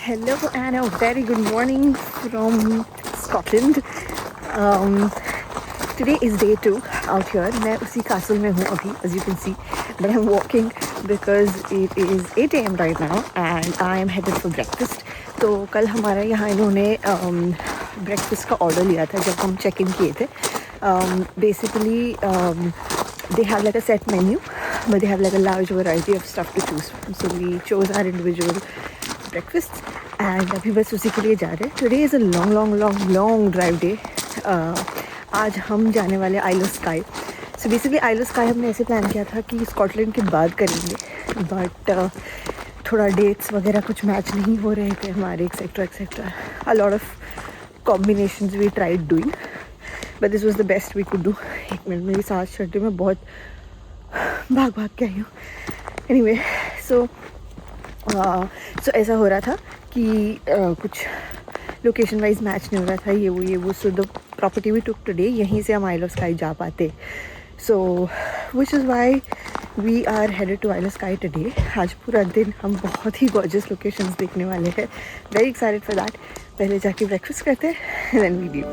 Hello and a very good morning from Scotland. Today is day 2 out here. मैं उसी castle में हूँ अभी, as you can see, but I'm walking because it is 8 AM right now and I am headed for breakfast. तो कल हमारा यहाँ इन्होंने breakfast का order लिया था जब हम check in किए थे. Basically, they have like a set menu, but they have like a large variety of stuff to choose from. So we chose our individual breakfasts and अभी बस उसी के लिए जा रहे हैं. Today is a long drive day. आज हम जाने वाले isle of Skye. So basically isle of Skye हमने ऐसे प्लान किया था कि स्कॉटलैंड के बाद करेंगे, बट थोड़ा डेट्स वगैरह कुछ मैच नहीं हो रहे थे हमारे etcetera. A lot of combinations we tried doing, but this was the best we could do. एक मिनट, मेरी सांस चढ़ते मैं बहुत भाग के आई हूँ. एनीवे, सो ऐसा हो रहा था कि कुछ लोकेशन वाइज मैच नहीं हो रहा था, ये वो. So the property we took today, यहीं से हम आइल ऑफ स्काई जा पाते. So which is why we are headed to isle of Skye today. आज पूरा दिन हम बहुत ही गॉर्जियस लोकेशंस देखने वाले हैं. Very excited for that. पहले जाके ब्रेकफास्ट करते हैं, then we leave.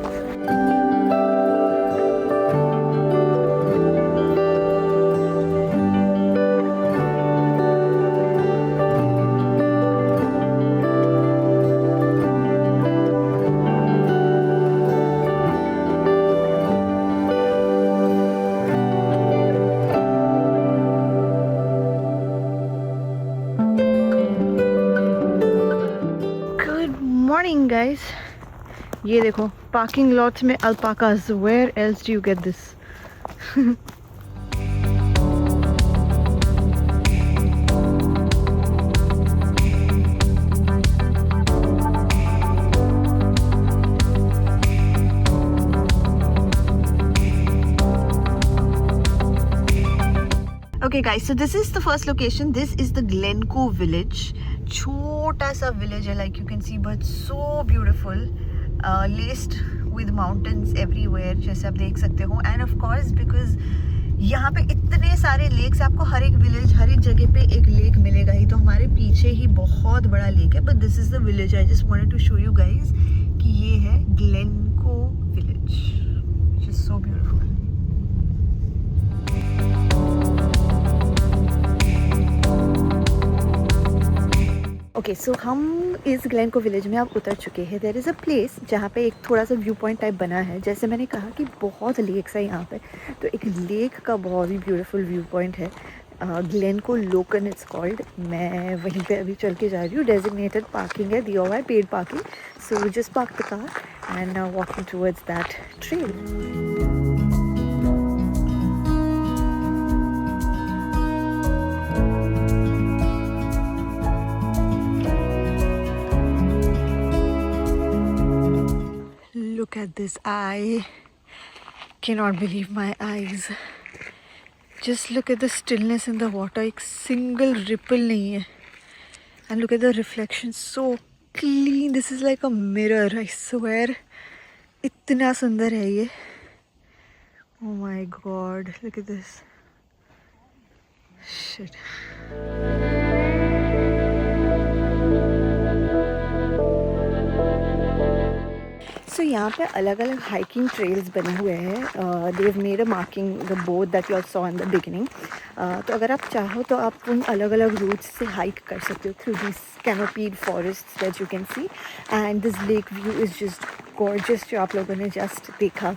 Morning guys, ये देखो पार्किंग लॉट्स में alpacas. Where else do you get this? Okay guys, so this is the first location. This is the Glencoe village. छोटा सा village है, like you can see, but so beautiful, laced with mountains everywhere, जैसे आप देख सकते हो. And of course because यहाँ पे इतने सारे लेक्स, आपको हर एक विलेज, हर एक जगह पे एक लेक मिलेगा ही. तो हमारे पीछे ही बहुत बड़ा लेक है. But this is the village. I just wanted to show you guys कि ये है Glencoe village, which is so beautiful. Okay, so हम इस ग्लेनको विलेज में अब उतर चुके हैं. देयर इज़ अ प्लेस जहाँ पे एक थोड़ा सा व्यू पॉइंट टाइप बना है. जैसे मैंने कहा कि बहुत लेक्स है यहाँ पे, तो एक लेक का बहुत ही ब्यूटीफुल व्यू पॉइंट है. ग्लेनको लोकन इट्स कॉल्ड. मैं वहीं पे अभी चल के जा रही हूँ. डेजिग्नेटेड पार्किंग है, दिया हुआ है, paid parking. So just park the car and walking towards that trail. Look at this. I cannot believe my eyes. Just look at the stillness in the water. एक single ripple नहीं है. And look at the reflection. So clean. This is like a mirror, I swear. इतना सुंदर है ये. Oh my god. Look at this. Shit. सो यहाँ पे अलग अलग हाइकिंग ट्रेल्स बने हुए हैं. They have made a marking the board that you all saw in the beginning. तो अगर आप चाहो तो आप उन अलग अलग रूट्स से हाइक कर सकते हो through this canopied forest that you can see. And this lake view is just gorgeous, जो आप लोगों ने जस्ट देखा.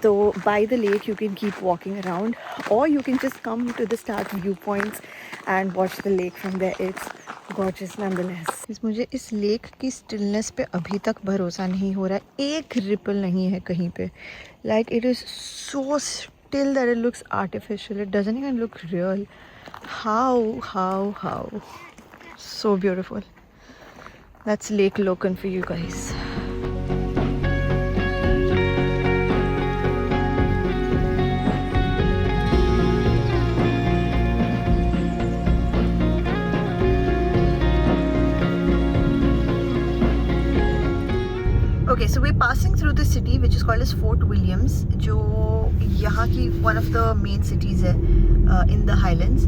तो by the lake you can keep walking around, और you can just come to the start view points and watch the lake from there. It's gorgeous nonetheless. मुझे इस lake की स्टिलनेस पे अभी तक भरोसा नहीं हो रहा है. एक रिपल नहीं है कहीं पे. Like it is so still that it looks artificial. It doesn't even look real. How so beautiful. That's lake Lochan for you guys. Okay, so we're passing through the city which is called as Fort Williams, जो यहाँ की one of the main cities है in the Highlands.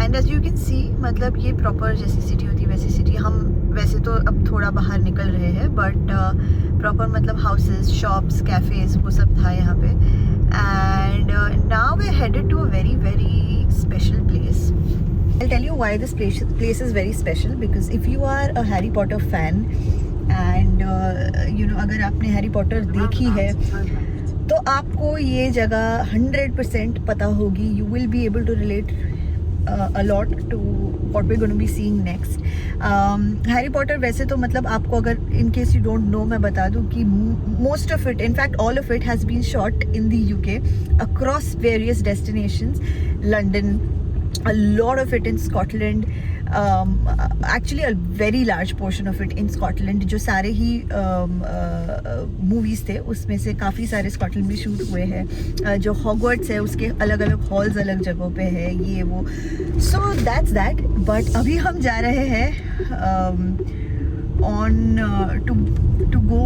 And as you can see, मतलब ये proper जैसी city होती है वैसी city. हम वैसे तो अब थोड़ा बाहर निकल रहे हैं, बट प्रॉपर मतलब हाउसेस, शॉप्स, कैफ़ेज़ वो सब था यहाँ पे. And now we headed to a very very special place. I'll tell you why this place is very special, because if you are a Harry Potter fan and अगर आपने Harry Potter देखी है तो आपको ये जगह 100% पता होगी. You will be able to relate a lot to what we're going to be seeing next. Harry Potter वैसे तो मतलब आपको, अगर in case you don't know, मैं बता दूँ कि most of it, in fact all of it has been shot in the UK across various destinations. London, a lot of it in Scotland, actually a very large portion of it in Scotland. जो सारे ही movies थे उसमें से काफ़ी सारे Scotland में shoot हुए हैं. जो हॉगवर्ट्स है उसके अलग अलग हॉल्स अलग जगहों पे है, ये वो. So that's that. बट अभी हम जा रहे हैं ऑन टू गो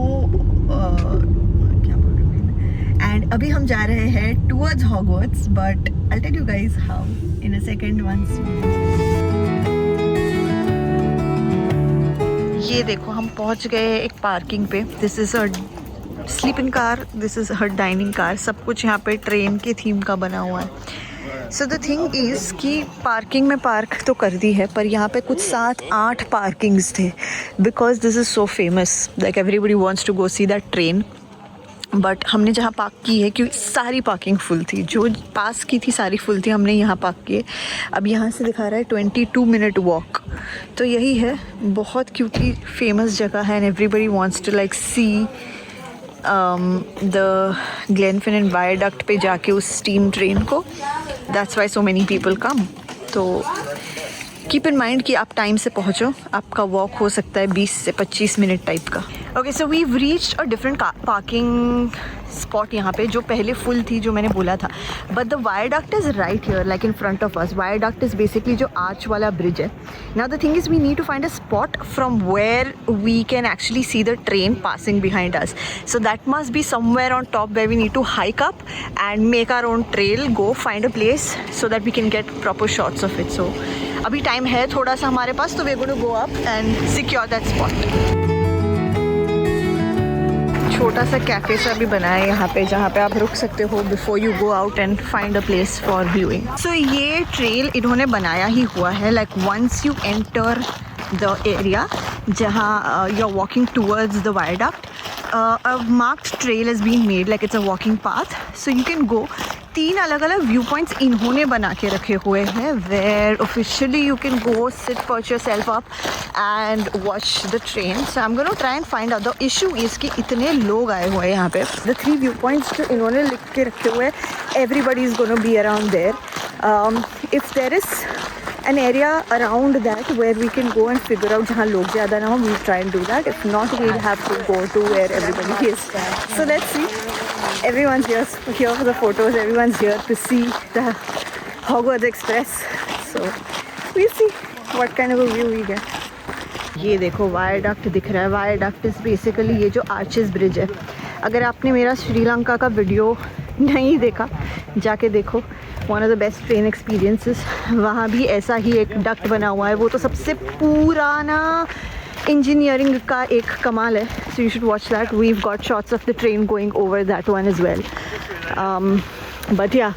एंड अभी हम जा रहे हैं towards Hogwarts. But I tell you guys how in a second once. ये देखो हम पहुंच गए एक पार्किंग पे. This is a sleeping car, this is her dining car. सब कुछ यहाँ पे ट्रेन के थीम का बना हुआ है. सो द थिंग इज़ कि पार्किंग में पार्क तो कर दी है, पर यहाँ पे कुछ 7-8 पार्किंग्स थे, because this is so famous. Like everybody wants to go see that train. But हमने जहाँ पार्क की है, क्योंकि सारी पार्किंग फुल थी, जो पास की थी सारी फुल थी, हमने यहाँ पार्क किए. अब यहाँ से दिखा रहा है 22 मिनट वॉक. तो यही है, बहुत क्योंकि फेमस जगह है and everybody wants to like see the Glenfinnan viaduct पे जाके उस स्टीम ट्रेन को. That's why so many people come. तो कीप इन माइंड कि आप टाइम से पहुँचो, आपका वॉक हो सकता है 20 से 25 मिनट टाइप का. Okay, so we've reached a different parking spot यहाँ पे, जो पहले फुल थी जो मैंने बोला था. But the viaduct is right here, like in front of us. Viaduct is basically जो आर्च वाला ब्रिज है. Now the thing is we need to find a spot from where we can actually see the train passing behind us. So that must be somewhere on top where we need to hike up and make our own trail, go find a place so that we can get proper shots of it. So अभी time है थोड़ा सा हमारे पास, तो we are going to go up and secure that spot. छोटा सा cafe सा भी बना है यहाँ पे, जहाँ पे आप रुक सकते हो before you go out and find a place for viewing. So ये ट्रेल इन्होंने बनाया ही हुआ है, like once you enter the area जहाँ you are walking towards the viaduct, a marked trail has been made, like it's a walking path, so you can go. 3 अलग अलग view points इन्होंने बना के रखे हुए हैं, where officially you can go sit, perch yourself up and watch the train. So I am gonna try and find out. The issue is कि इतने लोग आए हुए हैं यहाँ पे. द 3 व्यू पॉइंट्स जो इन्होंने लिख के रखे हुए हैं, everybody is gonna be around there. If there is an area around that where we can go and figure out jahan log zyada na ho, we'll try and do that. If not, we'll have to go to where everybody is. So let's see. Everyone's here for the photos, everyone's here to see the Hogwarts Express. So we'll see what kind of a view we get. ये देखो viaduct दिख रहा है. Viaduct is basically ये जो arches bridge है. अगर आपने मेरा श्रीलंका का वीडियो नहीं देखा, जाके देखो. One of the best train experiences. वहाँ भी ऐसा ही एक डक्ट बना हुआ है. वो तो सबसे पुराना इंजीनियरिंग का एक कमाल है. So you should watch that. We've got shots of the train going over that one as well. But yeah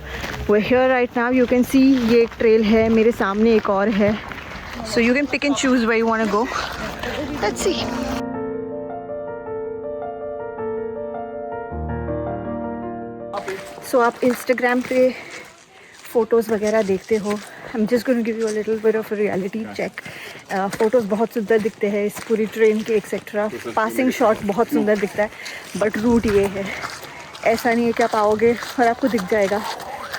we here right now. You can see ये एक ट्रेल है, मेरे सामने एक और है. So you can pick and choose where you want to go. Let's see. So आप Instagram पे फ़ोटोज़ वगैरह देखते हो. I am just going to give you a little bit of a reality check. Photos बहुत सुंदर दिखते हैं इस पूरी ट्रेन के एक्सेट्रा. पासिंग शॉट बहुत सुंदर दिखता है. बट रूट ये है, ऐसा नहीं है कि आप आओगे और आपको दिख जाएगा.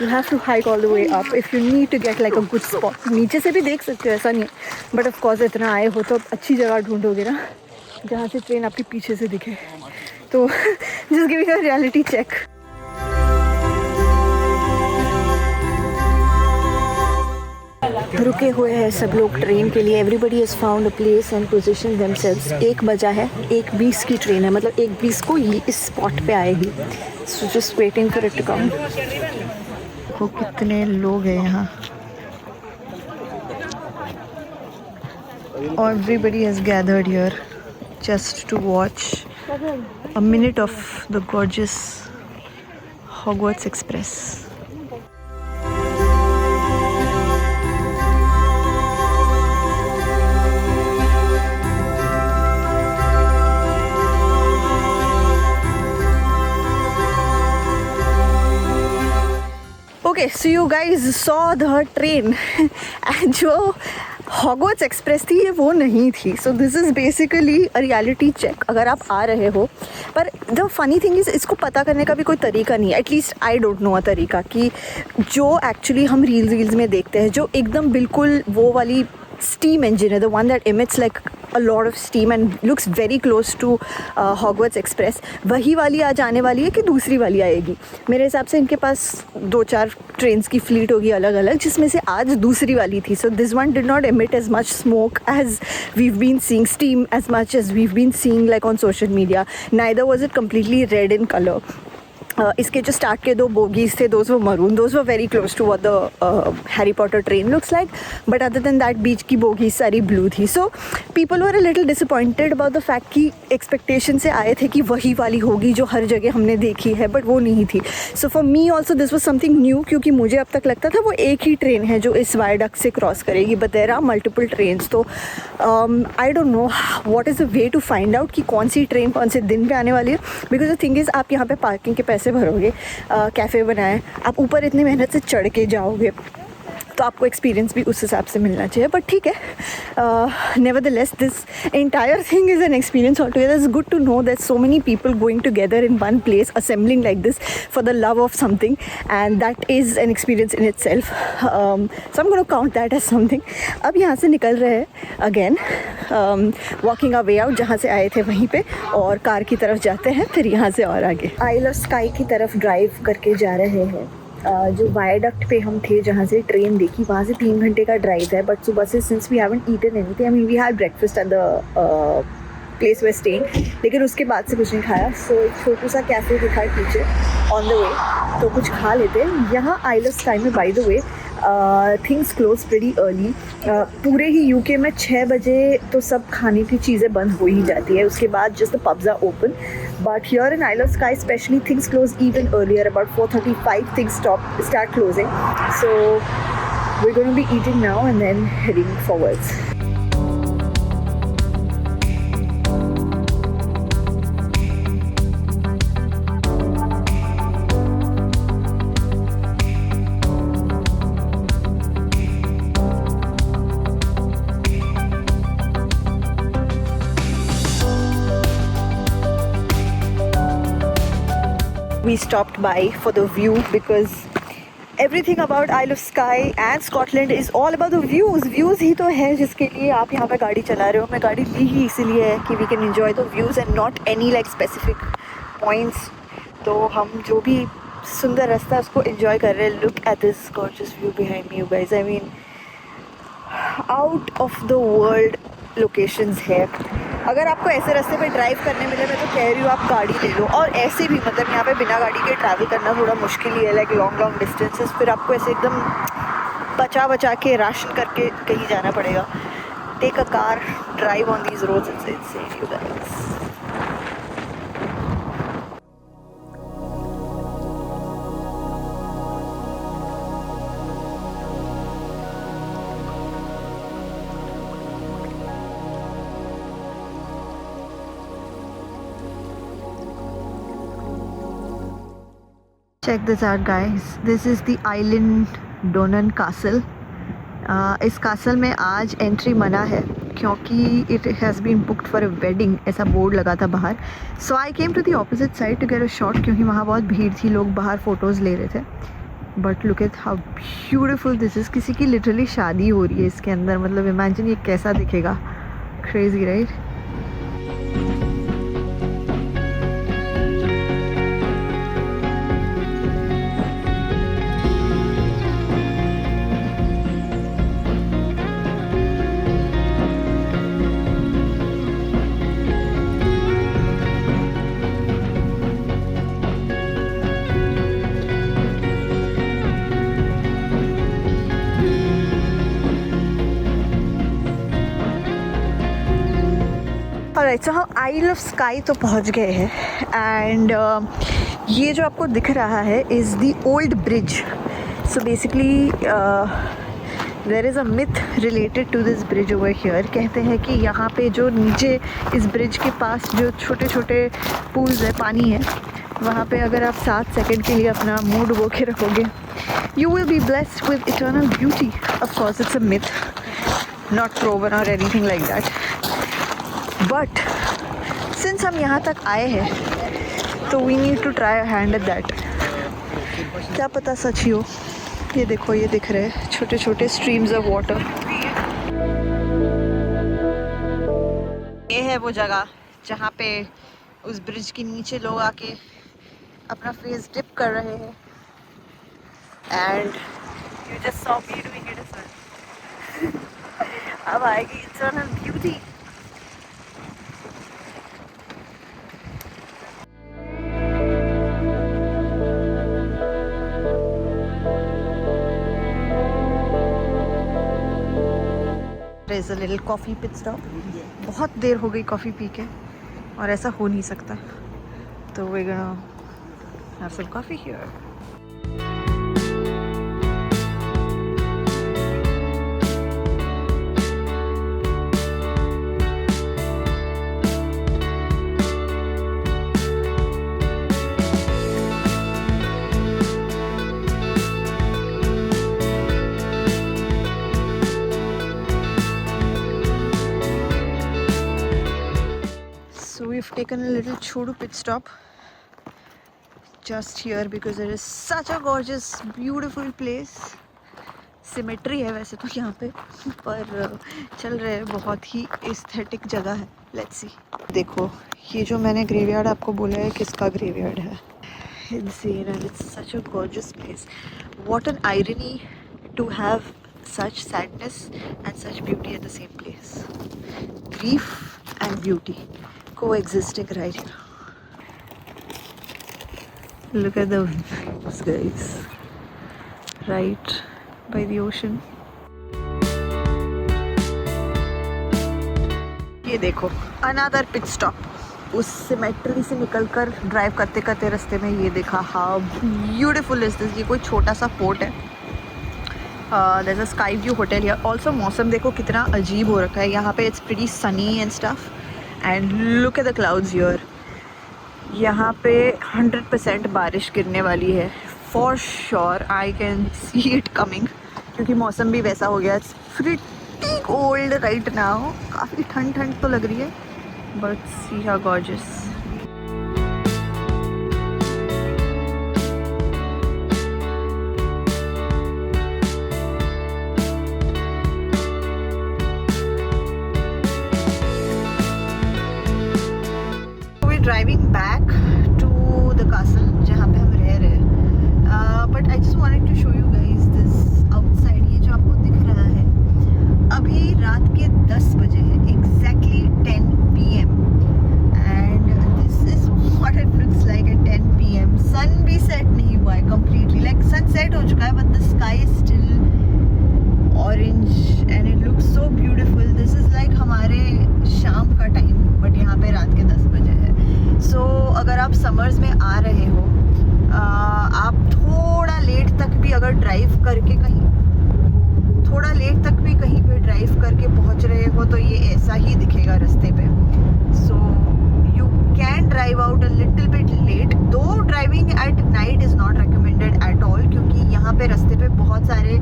You have to hike all the way up if you need to get like a good spot. नीचे से भी देख सकते हो, ऐसा नहीं है. बट ऑफ कोर्स इतना आए हो तो अब अच्छी जगह ढूंढोगे ना, जहाँ से ट्रेन आपके पीछे से दिखे. तो just giving a reality check. रुके हुए हैं सब लोग ट्रेन के लिए. Everybody has found a place and position themselves. 1 बजा है, 1:20 की ट्रेन है, मतलब 1:20 को ये इस स्पॉट पे आएगी. So just waiting for it to come. देखो कितने लोग हैं यहाँ. Everybody has gathered here just to watch a minute of the gorgeous Hogwarts Express. Okay, so you guys saw the train and जो हॉगवर्ट्स एक्सप्रेस थी ये वो नहीं थी. So this is basically a reality check अगर आप आ रहे हो. पर द फनी थिंग इज़ इसको पता करने का भी कोई तरीका नहीं है. एटलीस्ट आई डोंट नो अ तरीका कि जो एक्चुअली हम रील्स में देखते हैं जो एकदम बिल्कुल वो वाली steam engine है, the one that emits like a lot of steam and looks very close to Hogwarts Express, वही वाली आज आने वाली है कि दूसरी वाली आएगी. मेरे हिसाब से इनके पास 2-4 ट्रेन्स की फ्लीट होगी अलग अलग जिसमें से आज दूसरी वाली थी. So this one did not emit as much smoke as we've been seeing, steam as much as we've been seeing like on social media. Neither was it completely red in color. इसके जो start के 2 bogies थे those were maroon, those were very close to what the Harry Potter train looks like. But other than that बीच की bogies सारी blue थी. So people were a little disappointed about the fact कि expectation से आए थे कि वही वाली होगी जो हर जगह हमने देखी है बट वो नहीं थी. So for me also this was something new क्योंकि मुझे अब तक लगता था वो एक ही ट्रेन है जो इस वायडक्ट से क्रॉस करेगी. But there are multiple trains. तो I don't know what is the way to find out कि कौन सी ट्रेन कौन से दिन पे आने वाली है. बिकॉज द थिंग इज़ आप यहाँ पे पार्किंग के पैसे भरोगे, कैफ़े बनाए, आप ऊपर इतनी मेहनत से चढ़ के जाओगे तो आपको एक्सपीरियंस भी उस हिसाब से मिलना चाहिए. बट ठीक है, nevertheless this entire thing is an experience all together. It's good to know that so many people going together in one place assembling like this for the love of something and that is an experience in itself. So I am gonna count that as something. अब यहाँ से निकल रहे हैं again, walking a way out जहाँ से आए थे वहीं पे, और कार की तरफ जाते हैं फिर यहाँ से और आगे आइल ऑफ स्काई की तरफ ड्राइव करके जा रहे हैं. जो वायडक्ट पे हम थे जहाँ से ट्रेन देखी वहाँ से 3 घंटे का ड्राइव है. बट सुबह से since we haven't eaten anything, I mean we had breakfast at the place we staying, लेकिन उसके बाद से कुछ नहीं खाया. सो एक छोटू सा कैफ़े दिखा है पीछे ऑन द वे, तो कुछ खा लेते हैं. यहाँ आइल ऑफ स्काई में by the way things close pretty early. पूरे ही यूके में 6 बजे तो सब खाने की चीज़ें बंद हो ही जाती है, उसके बाद just the pubs are open. But here in Isle of Skye especially things close even earlier, about 4:35 things start closing. So we're going to be eating now and then heading forwards. We stopped by for the view because everything about Isle of Skye and Scotland is all about the views. Views ही तो है जिसके लिए आप यहाँ पे गाड़ी चला रहे हो. मैं गाड़ी ली ही इसीलिए है कि we can enjoy the views and not any like specific points. तो हम जो भी सुंदर रास्ता है उसको enjoy कर रहे हैं. Look at this gorgeous view behind me, you guys. I mean, out of the world locations है. अगर आपको ऐसे रास्ते पे ड्राइव करने मिले, मैं तो कह रही हूँ आप गाड़ी ले लो. और ऐसे भी मतलब यहाँ पे बिना गाड़ी के ट्रैवल करना थोड़ा मुश्किल ही है, लाइक लॉन्ग डिस्टेंसेस. फिर आपको ऐसे एकदम बचा के राशन करके कहीं जाना पड़ेगा. Take a car, drive on these roads, it's insane you guys. Check this out guys, this is the island Donan Castle. इस कासल में आज एंट्री मना है क्योंकि it has been booked for a wedding, ऐसा बोर्ड लगा था बाहर. So I came to the opposite side to get a shot क्योंकि वहाँ बहुत भीड़ थी, लोग बाहर फ़ोटोज़ ले रहे थे. But look at how beautiful this is. किसी की लिटरली शादी हो रही है इसके अंदर. मतलब इमेजिन ये कैसा दिखेगा. Crazy right. ऑलराइट, सो हम आइल ऑफ स्काई तो पहुंच गए हैं एंड ये जो आपको दिख रहा है is the old bridge. So basically there is a myth related to this bridge over here. कहते हैं कि यहाँ पे जो नीचे इस ब्रिज के पास जो छोटे छोटे पूल्स है, पानी है, वहाँ पे अगर आप 7 सेकंड के लिए अपना मुंह डुबो के रखोगे, you will be blessed with eternal beauty. Of course, it's a myth, not proven or anything like that. But since हम यहाँ तक आए हैं, तो we need to try a hand at that. क्या पता सच ही हो. ये देखो, ये दिख रहे हैं छोटे छोटे streams of water. ये है वो जगह जहाँ पे उस ब्रिज के नीचे लोग आके अपना फेस डिप कर रहे हैं. And you just saw me doing it as well. अब आएगी eternal beauty. There is a little coffee pit stop. बहुत देर हो गई कॉफ़ी पी के और ऐसा हो नहीं सकता. तो we're gonna have some coffee here. We've taken a little chodu pit stop just here because it is such a gorgeous, beautiful place. Symmetry है वैसे तो यहाँ पे, पर चल रहे हैं, बहुत ही एस्थेटिक जगह है. Let's see. देखो, ये जो मैंने ग्रेवयार्ड आपको बोला है, किसका ग्रेवयार्ड है. Insane, and it's such a gorgeous place. What an irony to have such sadness and such beauty at the same place. Grief and beauty coexisting right here. Look at the views, guys, right by the ocean. ये देखो, another pit stop. उस cemetery से निकलकर drive करते करते रास्ते में ये देखा. How beautiful is this. ये कोई छोटा सा पोर्ट है. There is a sky view hotel here. Also मौसम देखो कितना अजीब हो रखा है यहाँ पे. It's pretty sunny and stuff. And look at the clouds here. यहाँ पे 100% बारिश गिरने वाली है for sure. I can see it coming क्योंकि मौसम भी वैसा हो गया. It's pretty cold right now. काफ़ी ठंड ठंड तो लग रही है, but see how gorgeous. Driving back to the castle जहाँ पे हम रह रहे हैं. But I just wanted to show you guys this outside. ये जो आपको दिख रहा है, अभी रात के 10 बजे है, exactly 10 PM. And this is what it looks like at 10 PM. Sun भी set नहीं हुआ है completely. Like sunset हो चुका है, but the sky is still orange and it looks so beautiful. This is like हमारे शाम का टाइम, बट यहाँ पे रात के 10 बजे है. सो अगर आप समर्स में आ रहे हो, आप थोड़ा लेट तक भी अगर ड्राइव करके थोड़ा लेट तक भी कहीं पे ड्राइव करके पहुंच रहे हो, तो ये ऐसा ही दिखेगा रास्ते पे. So you can drive out a little bit late. Though driving at night is not recommended at all, क्योंकि यहाँ पे रास्ते पे बहुत सारे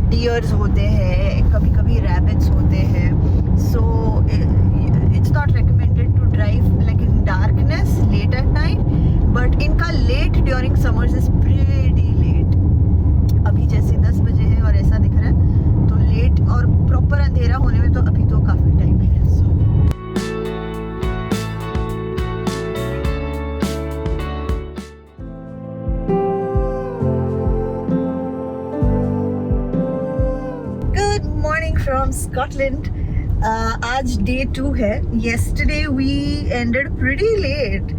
डियर्स होते हैं, कभी कभी रैबिट्स होते हैं. सो it's not recommended to drive like in darkness late at night, but इनका late during summers is pretty late. अभी जैसे 10 बजे है और ऐसा दिख रहा है, तो लेट और प्रॉपर अंधेरा होने में तो अभी तो काफ़ी टाइम है. Good morning from Scotland. आज डे 2 है. Yesterday we ended pretty late.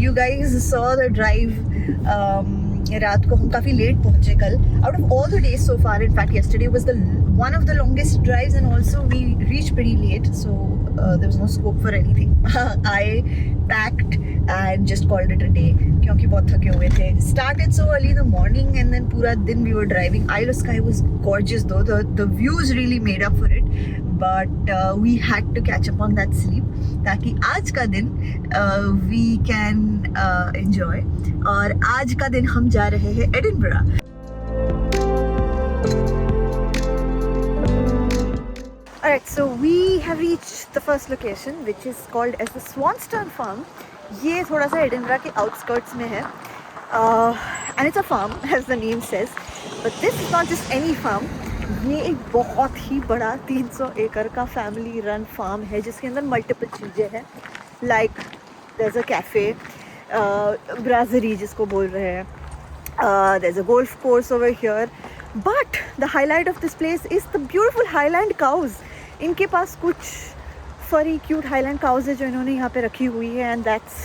You guys saw the drive रात को हम काफ़ी लेट पहुंचे कल. Out of all the days so far, in fact yesterday was the one of the longest drives, and also we reached pretty late, so there was no scope for anything. I packed and just called it a day क्योंकि बहुत थके हुए थे. Started so early in the morning and then पूरा दिन we were driving. Isle of Skye was gorgeous though. The views really made up for it, but we had to catch up on that sleep ताकि आज का दिन we can enjoy. और आज का दिन हम जा रहे हैं Edinburgh. Alright, so we have reached the first location, which is called as the Swanstone Farm. ये थोड़ा सा एडिनबरा के outskirts में है, and it's a farm as the name says, but this is not just any farm. ये एक बहुत ही बड़ा 300 एकड़ का फैमिली रन फार्म है जिसके अंदर मल्टीपल चीज़ें हैं, like there's a cafe, brasserie जिसको बोल रहे हैं, there's a golf course over here, but the highlight of this place is the beautiful Highland cows. इनके पास कुछ फरी क्यूट हाईलैंड काउज है जो इन्होंने यहाँ पे रखी हुई है, and that's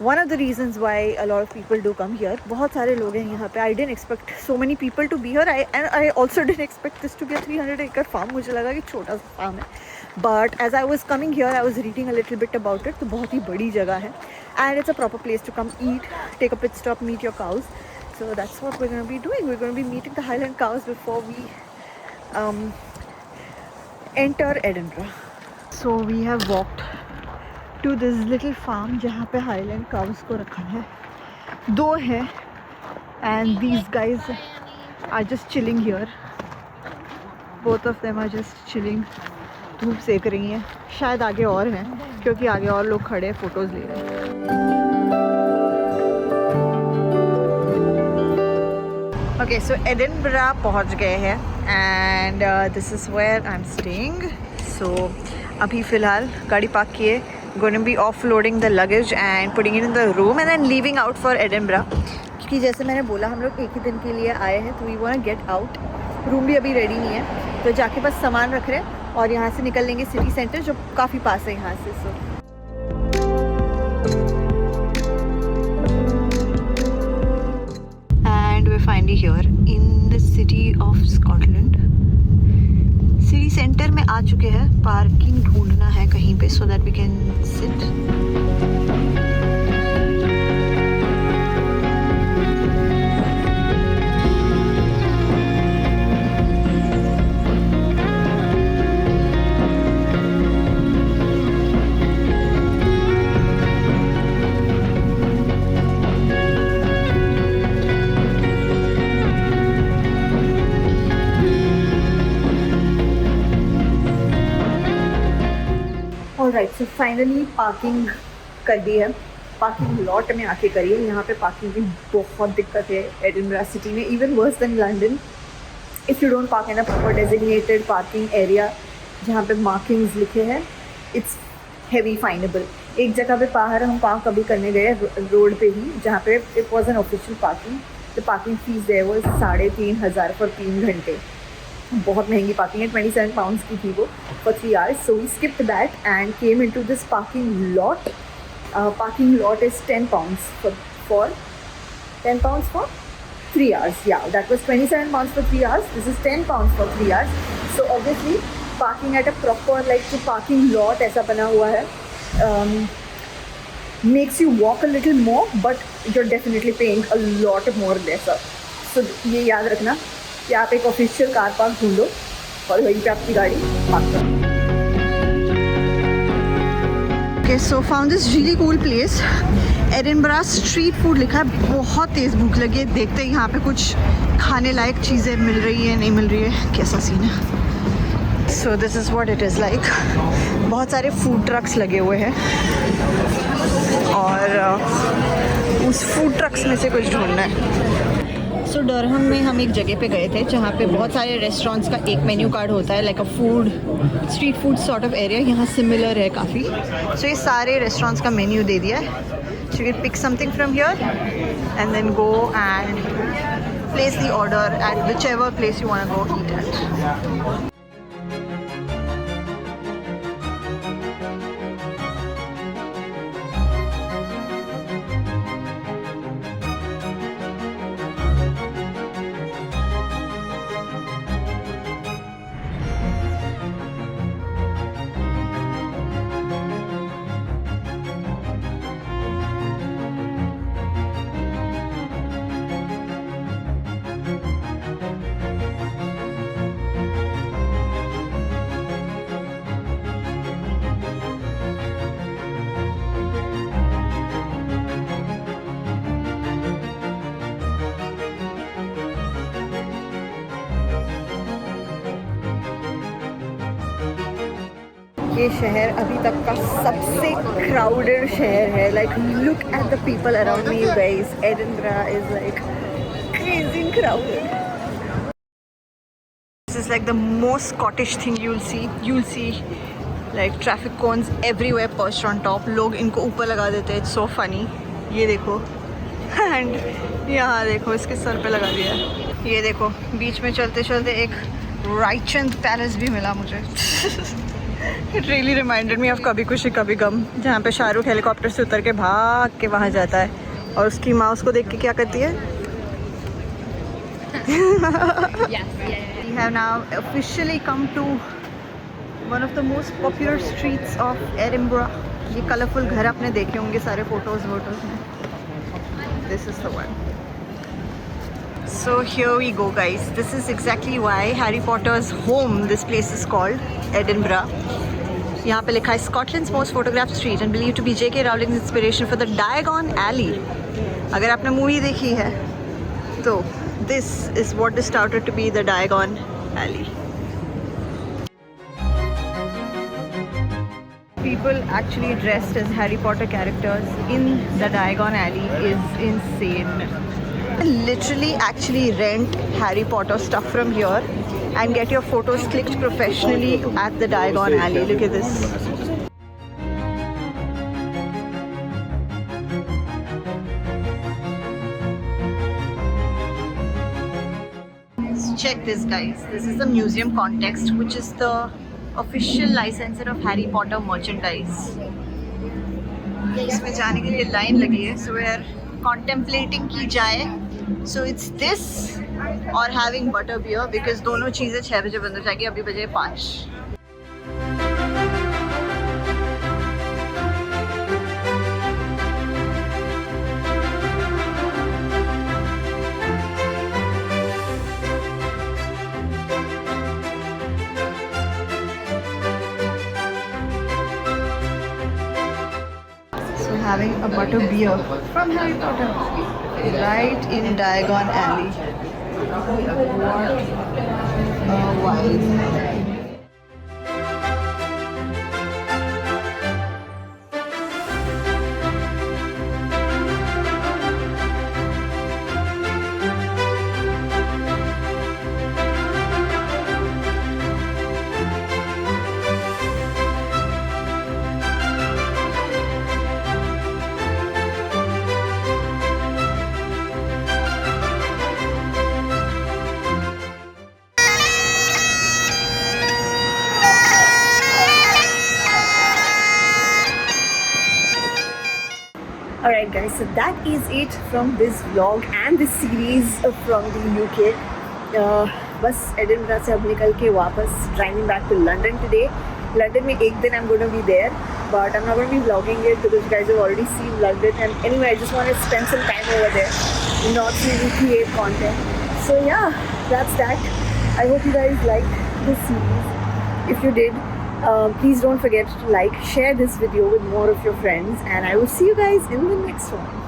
one of the reasons why a lot of people do come here. बहुत सारे लोग हैं यहाँ पे. I didn't expect so many people to be here, and I also didn't expect this to be a 300 acre farm. मुझे लगा कि छोटा सा फार्म है, but as I was coming here I was reading a little bit about it. तो बहुत ही बड़ी जगह है, and it's a proper place to come eat, take a pit stop, meet your cows. So that's what we're going to be doing. We're going to be meeting the Highland cows before we enter Edinburgh. So we have walked to this little farm जहाँ पे Highland cows को रखा है. 2 है, and these guys are just chilling here. Both of them are just chilling. धूप सेक रही हैं. शायद आगे और हैं क्योंकि आगे और लोग खड़े फोटोज़ ले रहे हैं. Okay, so Edinburgh पहुँच गए हैं, and this is where I'm staying. So अभी फ़िलहाल गाड़ी पार्क किए, going to be offloading the luggage and putting it in the room and then leaving out for Edinburgh. क्योंकि जैसे मैंने बोला हम लोग एक ही दिन के लिए आए हैं, तो we want to get out. Room भी अभी रेडी नहीं है, तो जाके बस सामान रख रहे हैं और यहाँ से निकल लेंगे सिटी सेंटर जो काफ़ी पास है यहाँ से. So we're finally here in the city of Scotland. City center में आ चुके हैं. पार्किंग ढूंढना है कहीं पे so that we can sit. Right, so finally parking कर दी है. पार्किंग लॉट में आके करी है. यहाँ पे पार्किंग की बहुत दिक्कत है एडिनबरा सिटी में, even worse than London. If you don't park in a proper designated parking area जहाँ पे मार्किंग्स लिखे हैं, इट्स हैवी फाइनेबल. एक जगह पे बाहर हम पार्क अभी करने गए रोड पे ही, जहाँ पे it was an official parking. The parking fees there was 3,500 for 3 घंटे. बहुत महंगी पार्किंग है. 27 pounds की थी वो for 3 hours. So we skipped that and came into this parking lot. Parking lot is 10 pounds for 10 pounds for 3 hours. Yeah, that was 27 pounds for 3 hours. This is 10 pounds for 3 hours. So obviously parking at a proper like जो parking lot ऐसा बना हुआ है makes you walk a little more, but you're definitely paying a lot more lesser. So ये याद रखना कि आप एक ऑफिशियल कार पार्क ढूंढो और वहीं पे आपकी गाड़ी पार्क करो. Okay, so found this really cool place. Edinburgh street food लिखा है. बहुत तेज़ भूख लगी है. देखते हैं यहाँ पे कुछ खाने लायक चीज़ें मिल रही है नहीं मिल रही है, कैसा सीन है. सो this is what it is like. बहुत सारे फूड ट्रक्स लगे हुए हैं और उस फूड ट्रक्स में से कुछ ढूंढना है. सो डरहम में हम एक जगह पे गए थे जहाँ पे बहुत सारे रेस्टोरेंट्स का एक मेन्यू कार्ड होता है, like a food street food sort of area. यहाँ सिमिलर है काफ़ी. सो ये सारे रेस्टोरेंट्स का मेन्यू दे दिया है. So you can pick something from here and then go and place the order at whichever place you want to go eat at. ये शहर अभी तक का सबसे क्राउडेड शहर है. Like look at the people around me, you guys. Edinburgh is like crazy crowded. This is like the most Scottish thing you'll see. You'll see like traffic cones everywhere perched on top. लोग इनको ऊपर लगा देते हैं. It's so funny. ये देखो. And यहाँ देखो इसके सर पे लगा दिया है. ये देखो बीच में चलते चलते एक रायचंद पैलेस भी मिला मुझे. It really reminded me of कभी खुशी कभी गम, जहाँ पे शाहरुख हेलीकॉप्टर से उतर के भाग के वहाँ जाता है और उसकी माँ उसको देख के क्या करती है. We have now officially come to one of the most popular streets of Edinburgh. ये कलरफुल घर आपने देखे होंगे सारे फोटोज वोटोज में. This is the one. So here we go, guys. This is exactly why Harry Potter's home, this place is called Edinburgh. यहाँ पे लिखा है Scotland's most photographed street and believed to be J.K. Rowling's inspiration for the Diagon Alley. अगर आपने movie देखी है तो this is what is touted to be the Diagon Alley. People actually dressed as Harry Potter characters in the Diagon Alley is insane. Literally actually rent Harry Potter stuff from here and get your photos clicked professionally at the Diagon Alley. Look at this. Check this, guys. This is the museum context, which is the official licensor of Harry Potter merchandise. इसमें जाने के लिए line लगी है, so we are contemplating की जाए. So it's this or having butter beer because दोनों चीज़ें 6 बजे बंद हो जाएगी. अभी बजे 5. So having a butter beer from Harry Potter right in Diagon Alley. What a vibe. Alright guys, so that is it from this vlog and this series from the UK. बस Edinburgh से अब निकल के वापस driving back to London today. London में एक दिन I'm going to be there, but I'm not going to be vlogging it because you guys have already seen London. And anyway, I just want to spend some time over there, not really create content. So yeah, that's that. I hope you guys liked this series. If you did, please don't forget to like, share this video with more of your friends, and I will see you guys in the next one.